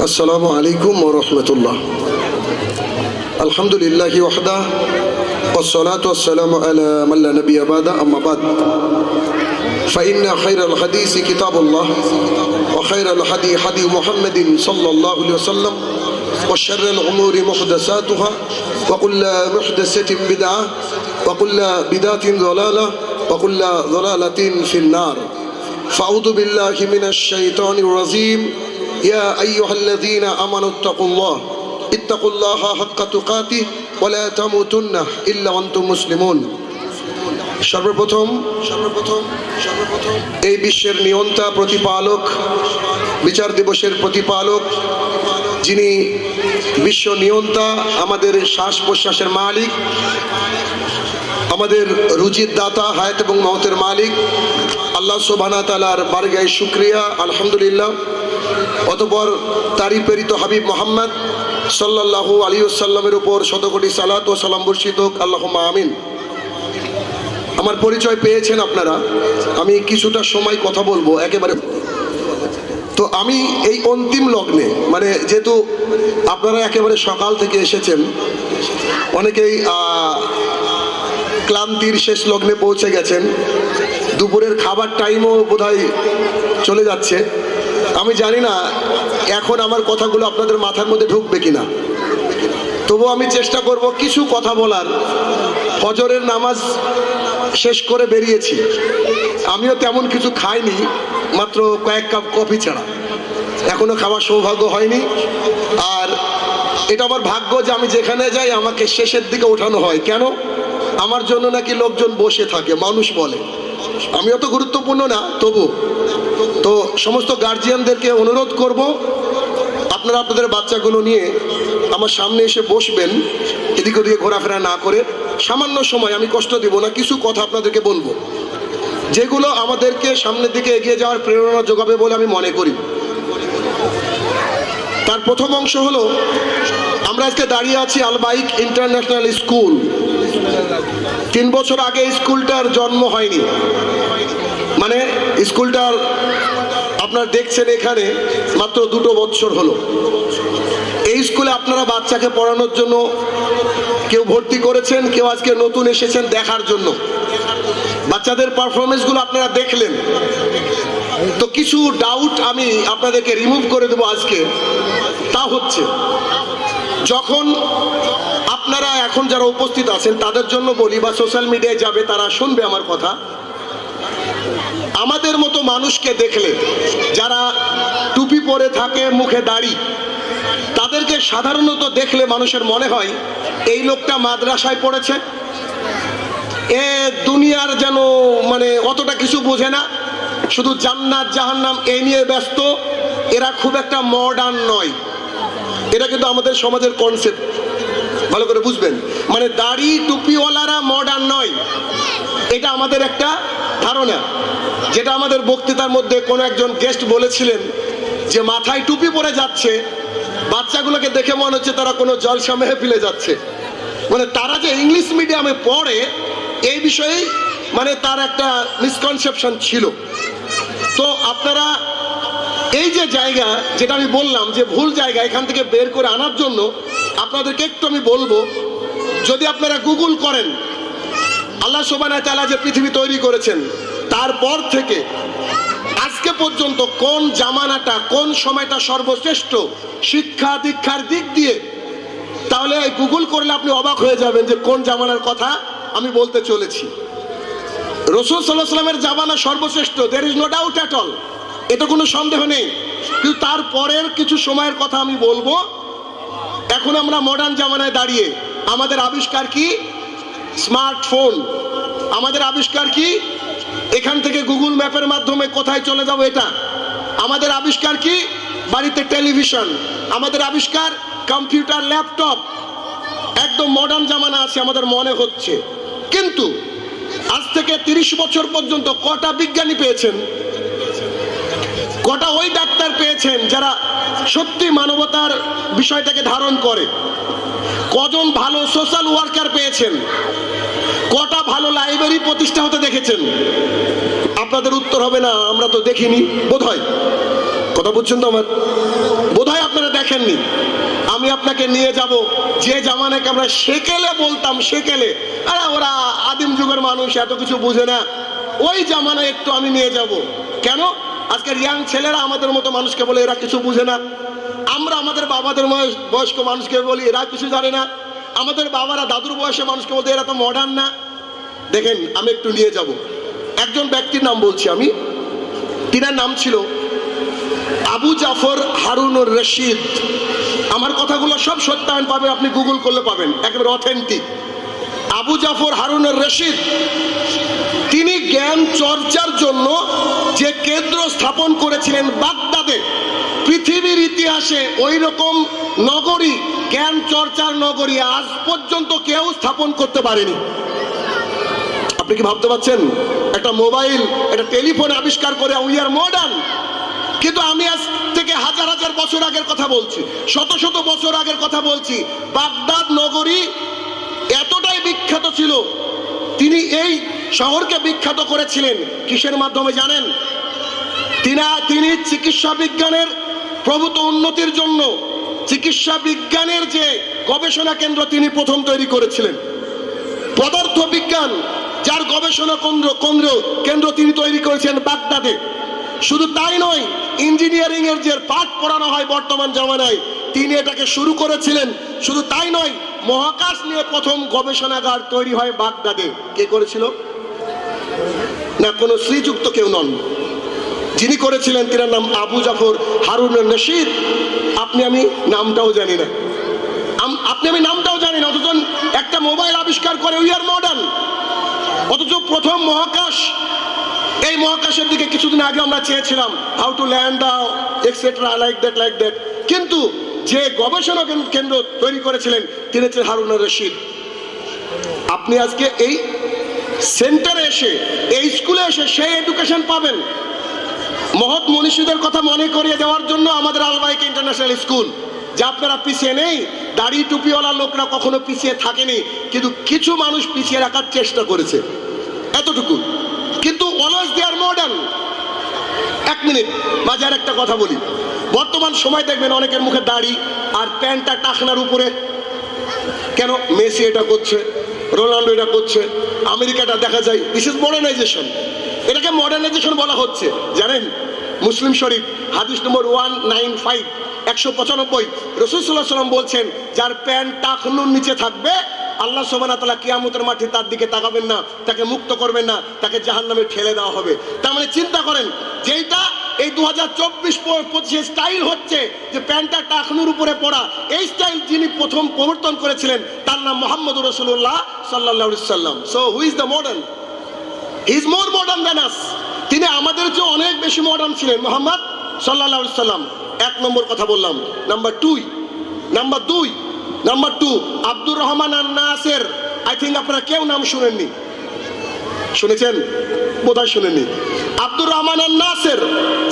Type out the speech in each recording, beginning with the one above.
আসসালামু আলাইকুম ওয়া রাহমাতুল্লাহ। আলহামদুলিল্লাহি ওয়াহদা ওয়াসসালাতু ওয়াসসালামু আলা মান লা নাবিয়্যা বা'দা আম্মা বা'দ। ফাইন্না খায়রাল হাদিসি কিতাবুল্লাহ ওয়া খায়রাল হাদি হাদি মুহাম্মাদিন সাল্লাল্লাহু আলাইহি ওয়াসাল্লাম ওয়া শাররাল উমুরি মুহদাসাতুহা ওয়া কুল্লু মুহদাসাতিন বিদআহ ওয়া কুল্লু বিদআতিন দালালাহ ওয়া কুল্লু দালালাতিন ফিন নার। ফাউযু বিল্লাহি মিনাশ শাইতানির রাজীম। ইয়া আইয়ুহাল্লাযীনা আমানু ইত্তাকুল্লাহা হাক্কা তুকাতিহি ওয়া লা তামুতুন্না ইল্লা ওয়া আনতুম মুসলিমুন। সর্বপ্রথম এই বিশ্বের নিয়ন্তা, প্রতিপালক, বিচার দিবসের প্রতিপালক, যিনি বিশ্ব নিয়ন্তা, আমাদের শ্বাস প্রশ্বাসের মালিক, আমাদের রুজির দাতা, হায়াত এবং মওতের মালিক আল্লাহ সুবহানাহু ওয়া তাআলার বারগাহে শুকরিয়া, আলহামদুলিল্লাহ। অতঃপর তারই প্রেরিত হাবিব মুহাম্মদ সাল্লাল্লাহু আলাইহি ওয়াসাল্লামের উপর শতকোটি সালাত ও সালাম বর্ষিত হোক, আল্লাহুম্মা আমিন। আমার পরিচয় পেয়েছেন আপনারা, আমি কিছুটা সময় কথা বলবো একেবারে। তো আমি এই অন্তিম লগ্নে, মানে যেহেতু আপনারা একেবারে সকাল থেকে এসেছেন, অনেকেই ক্লান্তির শেষ লগ্নে পৌঁছে গেছেন, দুপুরের খাবার টাইমও বোধহয় চলে যাচ্ছে। আমি জানি না এখন আমার কথাগুলো আপনাদের মাথার মধ্যে ঢুকবে কিনা, তবু আমি চেষ্টা করব কিছু কথা বলার। ফজরের নামাজ শেষ করে বেরিয়েছি, আমিও তেমন কিছু খাইনি, মাত্র কয়েক কাপ কফি ছাড়া, এখনো খাওয়ার সৌভাগ্য হয়নি। আর এটা আমার ভাগ্য যে আমি যেখানে যাই আমাকে শেষের দিকে ওঠানো হয়। কেন? আমার জন্য নাকি লোকজন বসে থাকে, মানুষ বলে। আমি অত গুরুত্বপূর্ণ না, তবু তো সমস্ত গার্জিয়ানদেরকে অনুরোধ করব, আপনারা আপনাদের বাচ্চাগুলো নিয়ে আমার সামনে এসে বসবেন, এদিক ওদিকে ঘোরাফেরা না করে। সামান্য সময়, আমি কষ্ট দিব না, কিছু কথা আপনাদেরকে বলবো যেগুলো আমাদেরকে সামনের দিকে এগিয়ে যাওয়ার প্রেরণা যোগাবে বলে আমি মনে করি। তার প্রথম অংশ হলো, আমরা আজকে দাঁড়িয়ে আছি আল বাইক ইন্টারন্যাশনাল স্কুল। 3 বছর আগে স্কুলটার জন্ম হয়নি, মানে স্কুলটার আপনারা দেখছেন এখানে মাত্র 2 বছর হলো। এই স্কুলে আপনারা বাচ্চাকে পড়ানোর জন্য কেউ ভর্তি করেছেন, কেউ আজকে নতুন এসেছেন দেখার জন্য। বাচ্চাদের পারফরমেন্সগুলো আপনারা দেখলেন, তো কিছু ডাউট আমি আপনাদেরকে রিমুভ করে দেবো আজকে। তা হচ্ছে, যখন আপনারা এখন যারা উপস্থিত আছেন তাদের জন্য বলি, বা সোশ্যাল মিডিয়ায় যাবে তারা শুনবে আমার কথা, আমাদের মতো মানুষকে দেখলে, যারা টুপি পরে থাকে, মুখে দাড়ি, তাদেরকে সাধারণত দেখলে মানুষের মনে হয় এই লোকটা মাদ্রাসায় পড়েছে, এ দুনিয়ার যেন মানে অতটা কিছু বোঝে না, শুধু জান্নাত জাহান্নাম এই নিয়ে ব্যস্ত, এরা খুব একটা মডার্ন নয়। এটা কিন্তু আমাদের সমাজের কনসেপ্ট, ভালো করে বুঝবেন। মানে দাড়ি টুপিওয়ালারা মডার্ন নয়, এটা আমাদের একটা ধারণা। যেটা আমাদের বক্তৃতার মধ্যে কোনো একজন গেস্ট বলেছিলেন যে মাথায় টুপি পরে যাচ্ছে, বাচ্চাগুলোকে দেখে মনে হচ্ছে তারা কোনো জলসা মেহফিলে যাচ্ছে। মানে তারা যে ইংলিশ মিডিয়ামে পড়ে এই বিষয়ে মানে তার একটা মিসকনসেপশন ছিল। তো আপনারা এই যে জায়গা, যেটা আমি বললাম যে ভুল জায়গা, এখান থেকে বের করে আনার জন্য আপনাদেরকে একটু আমি বলবো, যদি আপনারা গুগল করেন আল্লাহ সুবহানাহু ওয়া তাআলা যে পৃথিবী তৈরি করেছেন তারপর থেকে আজকে পর্যন্ত কোন জামানাটা, কোন সময়টা সর্বশ্রেষ্ঠ শিক্ষা দীক্ষার দিক দিয়ে, তাহলে গুগল করলে আপনি অবাক হয়ে যাবেন যে কোন জামানার কথা আমি বলতে চলেছি। রাসূল সাল্লাল্লাহু আলাইহি ওয়াসাল্লামের জামানা সর্বশ্রেষ্ঠ, there is no doubt at all, এটা কোনো সন্দেহ নেই। কিন্তু তারপরের কিছু সময়ের কথা আমি বলবো। এখন আমরা মডার্ন জামানায় দাঁড়িয়ে, আমাদের আবিষ্কার কি? স্মার্টফোন। আমাদের আবিষ্কার কি? এখান থেকে গুগল ম্যাপের মাধ্যমে কোথায় চলে যাব এটা। আমাদের আবিষ্কার কি? বাড়িতে টেলিভিশন। আমাদের আবিষ্কার কম্পিউটার, ল্যাপটপ। একদম মডার্ন জামানা আছে আমাদের মনে হচ্ছে। কিন্তু আজ থেকে 30 বছর পর্যন্ত কটা বিজ্ঞানী পেয়েছেন, কটা ওই ডাক্তার পেয়েছেন যারা সত্যি মানবতার বিষয়টাকে ধারণ করে, কজন ভালো সোশ্যাল ওয়ার্কার পেয়েছেন, কটা ভালো লাইব্রেরি প্রতিষ্ঠা হতে দেখেছেন? আপনাদের উত্তর হবে না আমরা তো দেখিনি। বোধহয় কথা বুঝছেন তো আমার? বোধহয় আপনারা দেখেননি। আমি আপনাকে নিয়ে যাব যে জামানাকে আমরা সেকেলে বলতাম, সেকেলে, আরে ওরা আদিম যুগের মানুষ, এত কিছু বুঝে না, ওই জামানায় একটু আমি নিয়ে যাব। কেন? আজকের ইয়াং ছেলেরা আমাদের মতো মানুষকে বলে এরা কিছু বুঝে না। আমরা আমাদের বাবাদের বয়স্ক মানুষকে বলি এরা কিছু জানে না। আমাদের বাবারা দাদুর বয়সে মানুষকে বলতে এরা তো মডার্ন না। দেখেন, আমি একটু নিয়ে যাব। একজন ব্যক্তির নাম বলছি আমি, তিনার নাম ছিল আবু জাফর হারুনুর রশিদ। আমার কথাগুলো সব সত্যায়ন পাবে, আপনি গুগল করলে পাবেন, একেবারে অথেন্টিক। আবু জাফর হারুনুর রশিদ তিনি জ্ঞান চর্চার জন্য যে কেন্দ্র স্থাপন করেছিলেন বাগদাদে, পৃথিবীর ইতিহাসে ওই রকম নগরী, জ্ঞান চর্চার নগরী আজ পর্যন্ত কেউ স্থাপন করতে পারেনি। আপনি কি ভাবতে পারছেন? একটা মোবাইল, একটা টেলিফোন আবিষ্কার করে উই আর মডার্ন। কিন্তু আমি আজ থেকে হাজার হাজার বছর আগের কথা বলছি, শত শত বছর আগের কথা বলছি। বাগদাদ নগরী এতটাই বিখ্যাত ছিল, তিনি এই শহরকে বিখ্যাত করেছিলেন কিসের মাধ্যমে জানেন? তিনি চিকিৎসা বিজ্ঞানের প্রভূত উন্নতির জন্য চিকিৎসা বিজ্ঞানের যে গবেষণা কেন্দ্র তিনি প্রথম তৈরি করেছিলেন। পদার্থ বিজ্ঞান যার গবেষণা কেন্দ্র তিনি তৈরি করেছেন বাগদাদে। শুধু তাই নয়, ইঞ্জিনিয়ারিং এর যে পাঠ পড়ানো হয় বর্তমান জামানায়, তিনি এটাকে শুরু করেছিলেন। শুধু তাই নয়, মহাকাশ নিয়ে প্রথম গবেষণাগার তৈরি হয় বাগদাদে। কে করেছিল? না, কোনো শ্রীযুক্ত কেউ নন, যিনি করেছিলেন তিনার নাম আবু জাফর হারুনুর রশিদ। আপনি আমি নামটাও জানি না, অথচ একটা মোবাইল আবিষ্কার করে উই আর মডার্ন। অথচ প্রথম মহাকাশ, এই মহাকাশের দিকে কিছুদিন আগে আমরা চেয়েছিলাম, how to land etcetera, like that. কিন্তু যে গবেষণা কেন্দ্র তৈরি করেছিলেন তিনি ছিলেন হারুনুর রশিদ। আপনি আজকে এই সেন্টারে এসে, এই স্কুলে এসে সেই এডুকেশন পাবেন। মহৎ মনীষীদের কথা মনে করিয়ে দেওয়ার জন্য আমাদের আলবাইক ইন্টারন্যাশনাল স্কুল, যা আপনারা পিছিয়ে নেই, দাড়ি টুপিওয়ালা লোকরা কখনো পিছিয়ে থাকেনি, কিন্তু কিছু মানুষ পিছিয়ে রাখার চেষ্টা করেছে, এতটুকু। কিন্তু অলওয়েজ দে আর মডার্ন। এক মিনিট, মাঝে আর একটা কথা বলি। বর্তমান সময় দেখবেন অনেকের মুখে দাড়ি আর প্যান্টটা টাকনার উপরে। কেন? মেসি এটা করছে, রোনাল্ডো এটা করছে, আমেরিকাটা দেখা যায়। This is modernisation. এটাকে মডার্নাইজেশন বলা হচ্ছে। জানেন, মুসলিম শরীফ হাদিস নম্বর 195, 195, রাসূল সাল্লাল্লাহু আলাইহি ওয়াসাল্লাম বলছেন, যার প্যান্ট টাকনুর নিচে থাকবে আল্লাহ সুবহানাহু ওয়া তাআলা কিয়ামতের মাঠে তার দিকে তাকাবেন না, তাকে মুক্ত করবেন না, তাকে জাহান্নামে ঠেলে দেওয়া হবে। তার মানে চিন্তা করেন, যেটা এই 2024-25 স্টাইল হচ্ছে যে প্যান্টটা টাকনুর উপরে পড়া, এই স্টাইল যিনি প্রথম প্রবর্তন করেছিলেন তার নাম মুহাম্মদুর রাসূলুল্লাহ সাল্লাল্লাহু আলাইহি ওয়াসাল্লাম। So who is the modern? He is more modern than us. তিনি আমাদের চেয়ে অনেক বেশি মডার্ন ছিলেন মুহাম্মদ সাল্লাল্লাহু আলাইহি ওয়াসাল্লাম। এক নম্বর কথা বললাম। Number two, Abdur Rahman an-Nasir. I think আপনারা কেউ নাম শুনেননি। শুনেছেন? বোধহয় শুনেননি। আব্দুর রহমান আন-নাসের,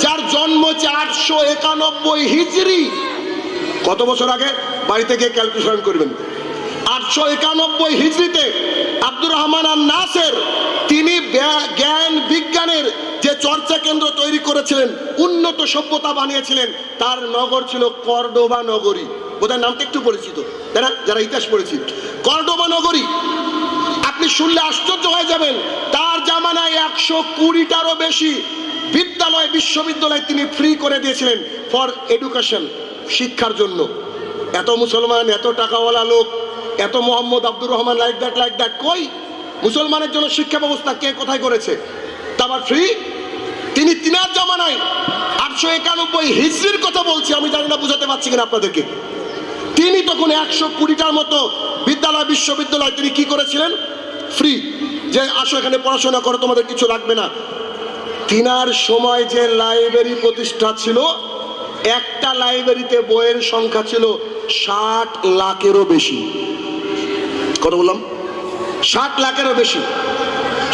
যার জন্ম হচ্ছে 891 হিজরি। কত বছর আগে? বাড়িতে গিয়ে ক্যালকুলেশন করবেন। 891 হিজরিতে আব্দুর রহমান আন-নাসের তিনি জ্ঞান বিজ্ঞানের যে চর্চা কেন্দ্র তৈরি করেছিলেন, উন্নত সভ্যতা বানিয়েছিলেন। তার নগর ছিল কর্ডোবা নগরী। বোধহয় নামটা একটু পরিচিত, তাই না? যারা ইতিহাস পড়েছি, কর্ডোবা নগরী। আপনি শুনলে আশ্চর্য হয়ে যাবেন, তার জামানায় 120টারও বেশি বিদ্যালয়, বিশ্ববিদ্যালয় তিনি ফ্রি করে দিয়েছিলেন ফর এডুকেশন, শিক্ষার জন্য। এত মুসলমান, এত টাকাওয়ালা লোক, এত মোহাম্মদ আব্দুর রহমান, লাইক দ্যাট, কই মুসলমানের জন্য শিক্ষা ব্যবস্থা কে কোথায় করেছে? তারপর ফ্রি। তিনি তিনার জামানায় 891 হিজরির কথা বলছি, আমি জানি না বুঝাতে পারছি কিনা আপনাদেরকে। তিনি তখন 120টার মতো বিদ্যালয়, বিশ্ববিদ্যালয় তিনি কি করেছিলেন? ফ্রি, যে আসো এখানে পড়াশোনা করো, তোমাদের কিছু লাগবে না। তিনার সময় যে লাইব্রেরি প্রতিষ্ঠা ছিল, একটা লাইব্রেরিতে বইয়ের সংখ্যা ছিল 60 লাখেরও বেশি। কত বললাম? 60 লাখেরও বেশি।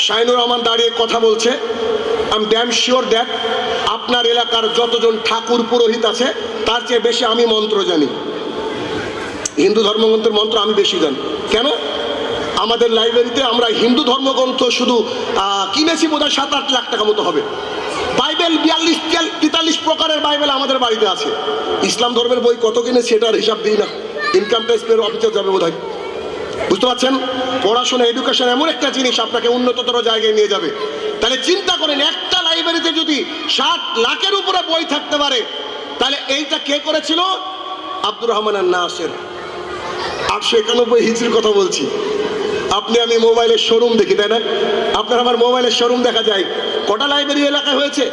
শাহিনুর রহমান দাঁড়িয়ে কথা বলছে। I am damn sure that আপনার এলাকার যতজন ঠাকুর পুরোহিত আছে তার চেয়ে বেশি আমি মন্ত্র জানি। হিন্দু ধর্মগ্রন্থের মন্ত্র আমি বেশি জানি। কেন? আমাদের লাইব্রেরিতে আমরা হিন্দু ধর্মগ্রন্থ শুধু কিনেছি বোধহয় 7-8 লাখ টাকা মতো হবে। বাইবেল 42-43 প্রকারের বাইবেল আমাদের বাড়িতে আছে। ইসলাম ধর্মের বই কত কিনে সেটার হিসাব দিই না, ইনকাম ট্যাক্স পের অফিসে যাবে বোধ হয়। বুঝতে পারছেন? পড়াশোনা, এডুকেশন এমন একটা জিনিস আপনাকে উন্নততর জায়গায় নিয়ে যাবে। তাহলে চিন্তা করেন, একটা লাইব্রেরিতে যদি 60 লাখের উপরে বই থাকতে পারে, তাহলে এইটা কে করেছিল? আব্দুর রহমান নাসের। 891 হিজরির কথা বলছি। আপনি আমি মোবাইলের শোরুম দেখি, তাই না? আপনার আমার মোবাইলের শোরুম দেখা যায়। কটা লাইব্রেরি এলাকায় হয়েছে?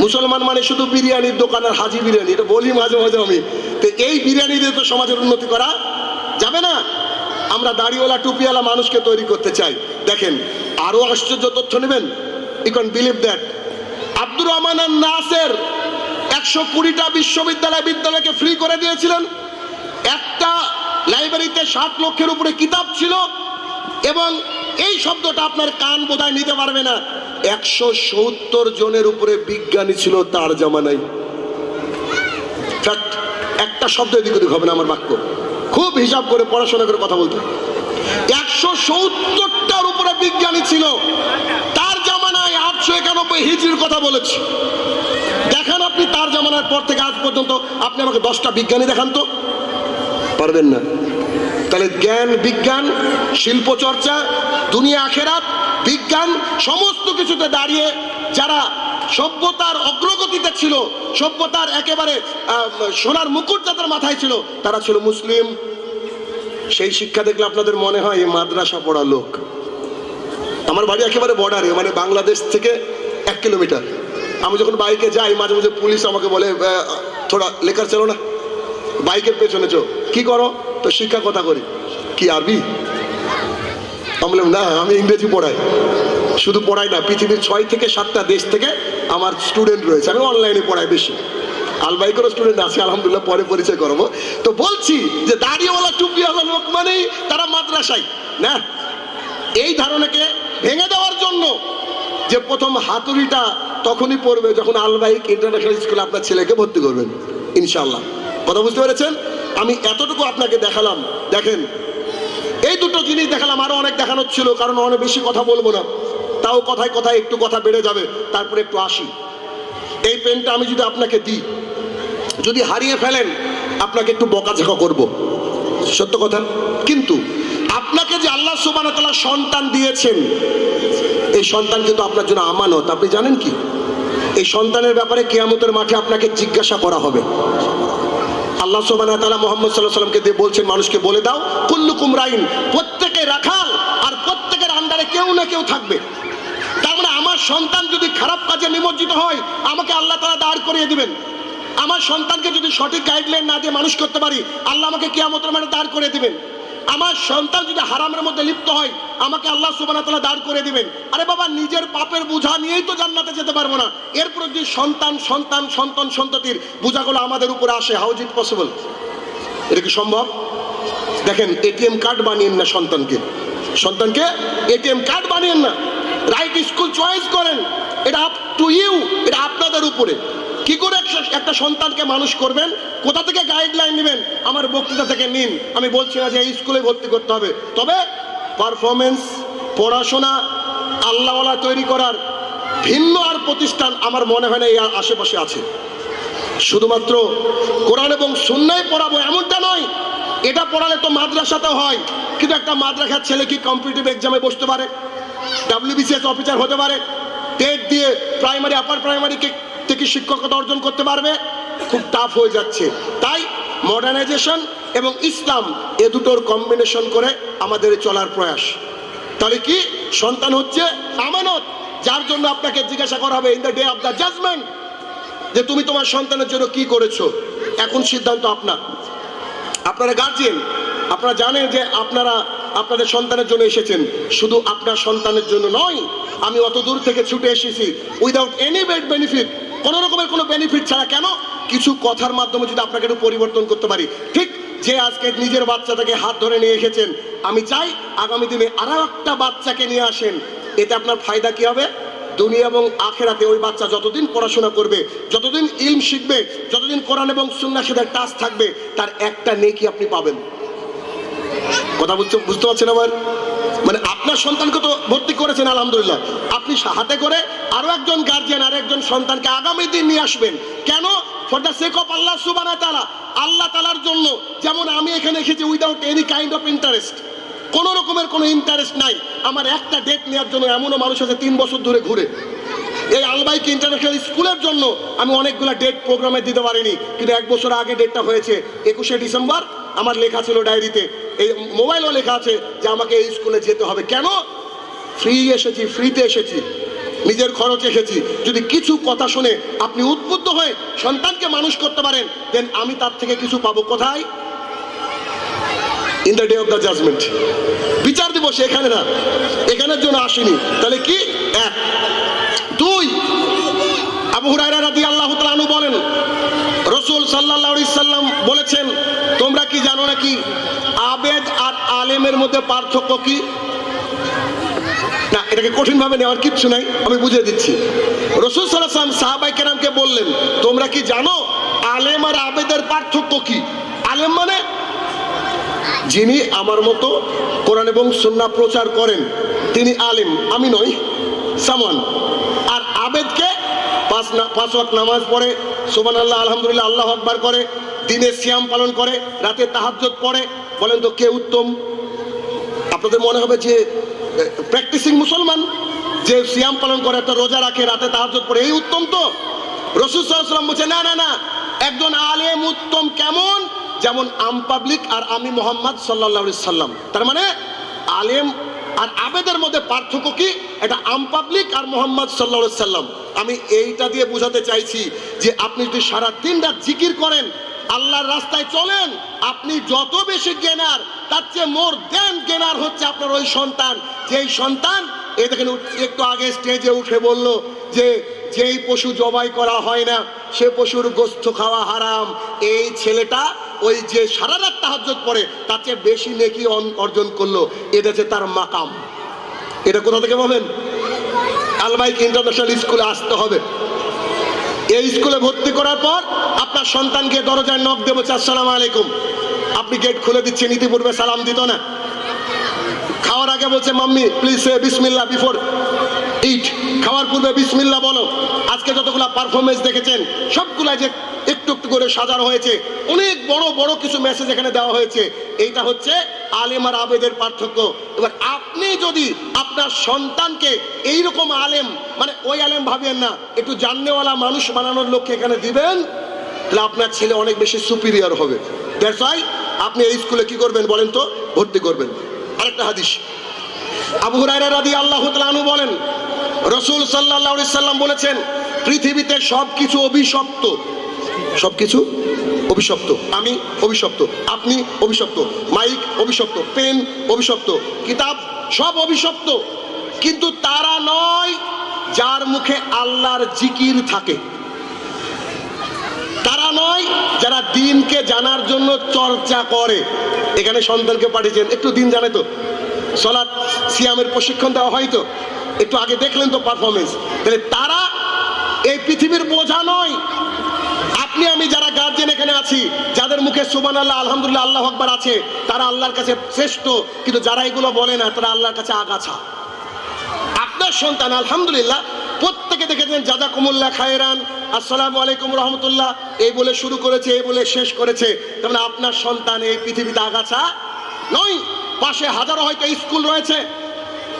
মুসলমান মানে শুধু বিরিয়ানির দোকান আর হাজি বিরিয়ানি, এটা বলি মাঝে মাঝে আমি। তো এই বিরিয়ানি দিয়ে তো সমাজের উন্নতি করা যাবে না। আমরা দাড়িওয়ালা টুপিওয়ালা মানুষকে তৈরি করতে চাই। দেখেন, আরো আশ্চর্য তথ্য নেবেন। You can believe that Abdur Rahman Nasir 120টা বিদ্যালয়কে ফ্রি করে দিয়েছিলেন। একটা লাইব্রেরিতে 60 লক্ষের উপরে কিতাব ছিল, এবং এই শব্দটা আপনার কান বোধহয় নিতে পারবে না, 170 জনের উপরে বিজ্ঞানী ছিল তার জামানায়। ফ্যাক্ট, একটা শব্দ এদিক ওদিক হবে না আমার বাক্য। খুব হিসাব করে পড়াশোনা করে কথা বলতে। 170টার উপরে বিজ্ঞানী ছিল তার জামানায়। 891 হিজরির কথা বলেছি। দেখান আপনি তার জামানার পর থেকে আজ পর্যন্ত আপনি আমাকে 10টা বিজ্ঞানী দেখান তো, পারবেন না। তাহলে জ্ঞান, বিজ্ঞান, শিল্প চর্চা, দুনিয়া আখেরাত, বিজ্ঞান, সমস্ত কিছুতে দাঁড়িয়ে যারা সভ্যতার অগ্রগতিতে ছিল, সভ্যতার একেবারে সোনার মুকুট যাদের মাথায় ছিল, তারা ছিল মুসলিম। সেই শিক্ষা দেখলে আপনাদের মনে হয় মাদ্রাসা পড়া লোক। আমার বাড়ি একেবারে বর্ডারে, মানে বাংলাদেশ থেকে 1 কিলোমিটার। আমি যখন বাইকে যাই, মাঝে মাঝে পুলিশ আমাকে বলে, থোড়া লেকার চলো না, বাইকের পেছনে চো। কি করো? তো শিক্ষা কথা করি। কি আরবি? আমি বললাম না, আমি ইংরেজি পড়াই। শুধু পড়াই না, পৃথিবীর 6 থেকে 7টা দেশ থেকে আমার স্টুডেন্ট রয়েছে। আমি অনলাইনে পড়াই বেশি। আলবাইকেরও স্টুডেন্ট আছে, আলহামদুলিল্লাহ, পরে পরিচয় করবো। তো বলছি যে দাড়িওয়ালা টুপিওয়ালা লোক মানেই তারা মাদ্রাসায় না। এই ধারণাকে ভেঙে দেওয়ার জন্য যে প্রথম হাতুড়িটা তখনই পড়বে যখন আলবাইক ইন্টারন্যাশনাল স্কুলে আপনার ছেলেকে ভর্তি করবেন, ইনশাল্লাহ। কথা বুঝতে পেরেছেন? আমি এতটুকু আপনাকে দেখালাম। দেখেন, এই দুটো জিনিস দেখালাম, আরো অনেক দেখানোর ছিল, কারণ অনেক বেশি কথা বলবো না। তাও কথায় কথায় একটু কথা বেড়ে যাবে। তারপরে একটু আসি। এই পেনটা আমি যদি আপনাকে দিই, যদি হারিয়ে ফেলেন, আপনাকে একটু বকাঝকা করব, সত্য কথা। কিন্তু আপনাকে যে আল্লাহ সুবহানাহু ওয়া তাআলা সন্তান দিয়েছেন, এই সন্তান কিন্তু আপনার জন্য আমানত। আপনি জানেন কি? এই সন্তানের ব্যাপারে কিয়ামতের মাঠে আপনাকে জিজ্ঞাসা করা হবে। আল্লাহ সুবহানাহু ওয়া তাআলা মুহাম্মদ সাল্লাল্লাহু আলাইহি ওয়াসাল্লামকে দিয়ে বলছেন, মানুষকে বলে দাও, কুল্লুকুম রাইন, প্রত্যেকে রাখাল, আর প্রত্যেকের আন্ডারে কেউ না কেউ থাকবে। তার মানে আমার সন্তান যদি খারাপ কাজে নিমজ্জিত হয়, আমাকে আল্লাহ তাআলা দাঁড় করিয়ে দিবেন। আমার সন্তানকে যদি সঠিক গাইডলাইন না দিয়ে মানুষ করতে পারি, আল্লাহ আমাকে কিয়ামতের মাঠে দাঁড় করে দিবেন। আমার সন্তান যদি হারামের মধ্যে লিপ্ত হয়, আমাকে আল্লাহ সুবহানাহু ওয়া তাআলা দাঁড় করে দিবেন। আরে বাবা, নিজের পাপের বোঝা নিয়েই তো জান্নাতে যেতে পারবো না, এরপর যদি সন্তানতির বোঝাগুলো আমাদের উপরে আসে, হাউ ইজ ইট পসিবল? এটা কি সম্ভব? দেখেন, এটিএম কার্ড বানিয়েন না সন্তানকে এটিএম কার্ড বানিয়েন না। রাইট স্কুল চয়েস করেন, এটা আপ টু ইউ, এটা আপনাদের উপরে। কি করে একটা সন্তানকে মানুষ করবেন, কোথা থেকে গাইডলাইন নেবেন, আমার বক্তৃতা থেকে নিন। আমি বলছি না যে এই স্কুলে ভর্তি করতে হবে, তবে পারফরমেন্স, পড়াশোনা, আল্লাহওয়ালা তৈরি করার ভিন্ন আর প্রতিষ্ঠান আমার মনে হয় না এই আশেপাশে আছে। শুধুমাত্র কোরআন এবং সুন্নাহই পড়াবো এমনটা নয়। এটা পড়ালে তো মাদ্রাসাতেও হয়, কিন্তু একটা মাদ্রাসার ছেলে কি কম্পিটিটিভ এক্সামে বসতে পারে? WBCS অফিসার হতে পারে? টেট দিয়ে প্রাইমারি, আপার প্রাইমারিকে থেকে শিক্ষকতা অর্জন করতে পারবে? খুব টাফ হয়ে যাচ্ছে। তাই মডার্নাইজেশন এবং ইসলাম, এ দুটোর কম্বিনেশন করে আমাদের চলার প্রয়াস। তাহলে কি? সন্তান হচ্ছে আমানত, যার জন্য আপনাকে জিজ্ঞাসা করা হবে in the day of the judgment, যে তুমি তোমার সন্তানের জন্য কি করেছো। এখন সিদ্ধান্ত আপনার। আপনারা গার্জিয়ান, আপনারা জানেন যে আপনারা আপনাদের সন্তানের জন্য এসেছেন। শুধু আপনার সন্তানের জন্য নয়, আমি অত দূর থেকে ছুটে এসেছি উইদাউট এনি বেনিফিট, কোনো রকমের কোনো বেনিফিট ছাড়া। কেন? কিছু কথার মাধ্যমে যদি আপনাকে একটু পরিবর্তন করতে পারি। ঠিক যে আজকে নিজের বাচ্চাটাকে হাত ধরে নিয়ে এসেছেন, আমি চাই আগামী দিনে আরো একটা বাচ্চাকে নিয়ে আসেন। এতে আপনার ফায়দা কি হবে? দুনিয়া এবং আখেরাতে ওই বাচ্চা যতদিন পড়াশোনা করবে, যতদিন ইলম শিখবে, যতদিন কোরআন এবং সুন্নাহর সাথে টাচ থাকবে, তার একটা নেকি আপনি পাবেন। কথা বুঝতে পারছেন আমার? মানে আপনার সন্তানকে তো ভর্তি করেছেন, আলহামদুলিল্লাহ। আপনি হাতে করে আরো একজন গার্জিয়ান আর একজন সন্তানকে আগামী দিন নিয়ে আসবেন। কেন? ফর দ্য সেক অফ আল্লাহ সুবহানাহু ওয়া তাআলা, আল্লাহ তাআলার জন্য। যেমন আমি এখানে এসেছি without any kind of interest, কোনো রকমের কোনো ইন্টারেস্ট নাই। আমার একটা ডেট নেওয়ার জন্য এমনও মানুষ আছে 3 বছর ধরে ঘুরে। এই আলবাইক ইন্টারন্যাশনাল স্কুলের জন্য আমি অনেকগুলো ডেট প্রোগ্রামে দিতে পারিনি, কিন্তু 1 বছর আগে ডেটটা হয়েছে 21শে ডিসেম্বর। আমার লেখা ছিল ডায়েরিতে, এই মোবাইলও লেখা আছে যে আমাকে এই স্কুলে যেতে হবে। কেন? ফ্রি এসেছি, ফ্রিতে এসেছি, নিজের খরচে এসেছি। যদি কিছু কথা শুনে আপনি উদ্বুদ্ধ হয়ে সন্তানকে মানুষ করতে পারেন, দেন আমি তার থেকে কিছু পাবো কোথায়? In the day of the judgment, বিচার দিবসে। এখানে না, এখানের জন্য আসেনি। তাহলে কি? 1 2 আবু হুরায়রা রাদিয়াল্লাহু তাআলা আনহু বলেন, রাসূল সাল্লাল্লাহু আলাইহি সাল্লাম বলেছেন, তোমরা কি জানো নাকি আবেদ আর আলেমের মধ্যে পার্থক্য কি? না, এটাকে কঠিন ভাবে নেওয়ার কিচ্ছু নাই, আমি বুঝিয়ে দিচ্ছি। রাসূল সাল্লাল্লাহু আলাইহি ওয়াসাল্লাম সাহাবায়ে কেরামকে বললেন, তোমরা কি জানো আলেম আর আবেদের পার্থক্য কি? আলেম মানে যিনি আমার মতো কোরআন এবং সুন্নাহ প্রচার করেন, তিনি আলেম, আমি নই, সামান। আর আবেদকে 5 ওয়াক্ত নামাজ পড়ে, সুবহানাল্লাহ আলহামদুলিল্লাহ আল্লাহু আকবার করে, দিনে সিয়াম পালন করে, রাতে তাহাজ্জুদ পড়ে। বলেন তো কে উত্তম? আপনাদের মনে হবে যে প্র্যাকটিসিং মুসলমান, যে সিয়াম পালন করে, একটা রোজা রাখে, রাতে তাহাজ্জুদ পড়ে, এই উত্তম তো? রাসূল সাল্লাল্লাহু আলাইহি ওয়াসাল্লাম বলছে, না না না, একজন আলেম উত্তম কেমন? যেমন আম পাবলিক আর আমি মুহাম্মদ সাল্লাল্লাহু আলাইহি সাল্লাম। তার মানে আলেম আর আবেদের মধ্যে পার্থক্য কি? এটা আম পাবলিক আর মুহাম্মদ সাল্লাল্লাহু আলাইহি সাল্লাম। আমি এইটা দিয়ে বোঝাতে চাইছি যে আপনি যদি সারা দিন রাত জিকির করেন, আল্লাহর রাস্তায় চলেন, আপনি যত বেশি জ্ঞানার, তার চেয়ে মোর দেন জ্ঞানার হচ্ছে আপনার ওই সন্তান। যেই সন্তান, এই দেখেন একটু আগে স্টেজে উঠে বলল যে যেই পশু জবাই করা হয় না সে পশুর গোশত খাওয়া হারাম। এই ছেলেটা ওই যে সারা রাত তাহাজ্জুদ পড়ে তার চেয়ে বেশি নেকি অর্জন করলো, এটা হচ্ছে তার মাকাম। এটা কোথা থেকে পাবেন? আলবাইক ইন্টারন্যাশনাল স্কুলে আসতে হবে। এই স্কুলে ভর্তি করার পর আপনার সন্তানকে দরজায় নক দেবো, আসসালামু আলাইকুম। আপনি গেট খুলে দিচ্ছেন, ইতিপূর্বে সালাম দিত না। খাওয়ার আগে বলছে মাম্মি প্লিজ সে বিসমিল্লাহ বিফোর ইট, খাওয়ার পূর্বে বিসমিল্লাহ বলো। আজকে যতগুলা পারফরমেন্স দেখেছেন সবগুলা যে একটু একটু করে সাজানো হয়েছে, অনেক বড় বড় কিছু মেসেজ এখানে দেওয়া হয়েছে। এইটা হচ্ছে আলেম আর আবেদের পার্থক্য। এবার আপনি যদি আপনার সন্তানকে এইরকম আলেম, মানে ওই আলেম ভাবেন না, একটু জাননেওয়ালা মানুষ বানানোর লক্ষ্যে এখানে দিবেন, তাহলে আপনার ছেলে অনেক বেশি সুপিরিয়র হবে। দ্যাটস ওয়াই আপনি এই স্কুলে কি করবেন বলেন তো? ভর্তি করবেন। আরেকটা হাদিস, আবু হুরায়রা রাদিয়াল্লাহু তাআলা আনহু বলেন, রাসূল সাল্লাল্লাহু আলাইহি সাল্লাম বলেছেন, পৃথিবীতে সবকিছু অভিশপ্ত, সবকিছু অভিশপ্ত। আমি অভিশপ্ত, আপনি অভিশপ্ত, মাইক অভিশপ্ত, পেন অভিশপ্ত, কিতাব সব অভিশপ্ত, কিন্তু তারা নয় যার মুখে আল্লাহর জিকির থাকে, তারা নয় যারা দিনকে জানার জন্য চর্চা করে। এখানে সন্তানকে পাঠিয়েছেন, একটু দিন জানে তো, সালাত সিয়ামের প্রশিক্ষণ দেওয়া হয় তো, একটু আগে দেখলেন তো পারফরমেন্স। তাহলে তারা এই পৃথিবীর বোঝা নয়। আপনি আমি যারা গার্জেন এখানে আছি, যাদের মুখে সুবহানাল্লাহ আলহামদুলিল্লাহ আল্লাহু আকবার আছে, তারা আল্লাহর কাছে শ্রেষ্ঠ, কিন্তু যারা এগুলো বলে না তারা আল্লাহর কাছে আগাছা। আপনার সন্তান আলহামদুলিল্লাহ প্রত্যেকে দেখেছেন জাযাকুমুল্লাহ খায়রান, আসসালামু আলাইকুম রহমতুল্লাহ, এই বলে শুরু করেছে, এই বলে শেষ করেছে। তার আপনার সন্তান এই পৃথিবীতে আগাছা নয়। পাশে হাজারো হয়তো স্কুল রয়েছে,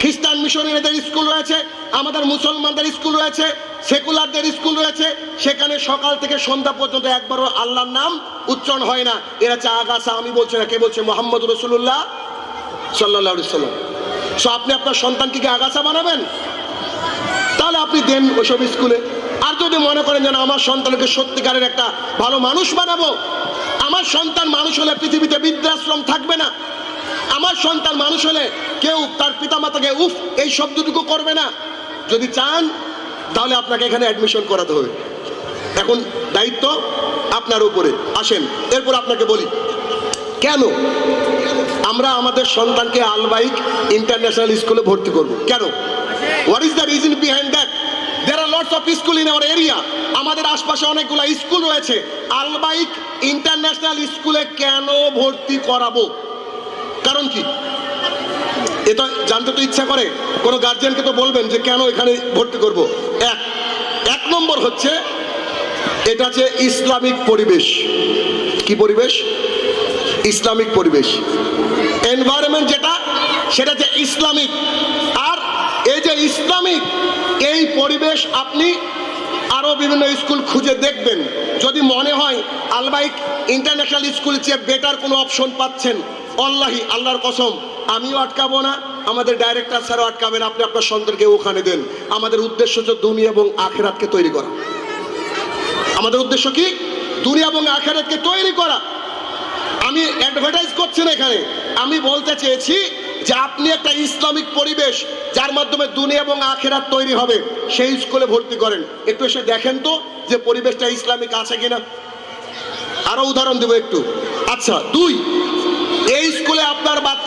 খ্রিস্টান মিশনারিদের স্কুল রয়েছে, আমাদের মুসলমানদের স্কুল রয়েছে, সেকুলারদের স্কুল রয়েছে, সেখানে সকাল থেকে সন্ধ্যা পর্যন্ত একবারও আল্লাহর নাম উচ্চারণ হয় না। এরা হচ্ছে আগাছা। আমি বলছি না, কে বলছে? মুহাম্মদ রাসূলুল্লাহ সাল্লাল্লাহু আলাইহি ওয়াসাল্লাম। সো আপনি আপনার সন্তানকে কি আগাছা বানাবেন? তাহলে আপনি দেন ওইসব স্কুলে। আর যদি মনে করেন যেন আমার সন্তানকে সত্যিকারের একটা ভালো মানুষ বানাবো, আমার সন্তান মানুষ হলে পৃথিবীতে বৃদ্ধাশ্রম থাকবে না, আমার সন্তান মানুষ হলে কেউ তার পিতামাতাকে উফ এই শব্দটুকু করবে না, যদি চান তাহলে আপনাকে এখানে অ্যাডমিশন করাতে হবে। এখন দায়িত্ব আপনার উপরে। আসেন এরপর আপনাকে বলি কেন আমরা আমাদের সন্তানকে আলবাইক ইন্টারন্যাশনাল স্কুলে ভর্তি করব, কেন? What is the reason behind that? There are lots of school in our area. আমাদের আশপাশে অনেকগুলো স্কুল রয়েছে। আলবাইক ইন্টারন্যাশনাল স্কুলে কেন ভর্তি করাবো? কারণ কি? এটা জানতে তো ইচ্ছা করে, কোনো গার্জিয়ানকে তো বলবেন যে কেন এখানে ভর্তি করব। এক নম্বর হচ্ছে এটা যে ইসলামিক পরিবেশ। কি পরিবেশ? ইসলামিক পরিবেশ। এনভায়রনমেন্ট যেটা, সেটা যে ইসলামিক। আর এই যে ইসলামিক এই পরিবেশ আপনি আরো বিভিন্ন স্কুল খুঁজে দেখবেন। যদি মনে হয় আলবাইক ইন্টারন্যাশনাল স্কুল চেয়ে বেটার কোনো অপশন পাচ্ছেন, অল্লাহি আল্লাহর কসম আমিও আটকাবো না, আমাদের ডাইরেক্টর স্যারও আটকাবেন, আপনি আপনার সন্তানকে ওখানে দেন। আমাদের উদ্দেশ্য হচ্ছে দুনিয়া এবং আখিরাতকে তৈরি করা। আমাদের উদ্দেশ্য কি? দুনিয়া এবং আখিরাতকে তৈরি করা। আমি অ্যাডভার্টাইজ করছি না এখানে, আমি বলতে চেয়েছি যে আপনি একটা ইসলামিক পরিবেশ যার মাধ্যমে দুনিয়া এবং আখিরাত তৈরি হবে সেই স্কুলে ভর্তি করেন। একটু এসে দেখেন তো যে পরিবেশটা ইসলামিক আছে কিনা। আরো উদাহরণ দেবো একটু। আচ্ছা, 2, এই স্কুলে আপনার বাচ্চা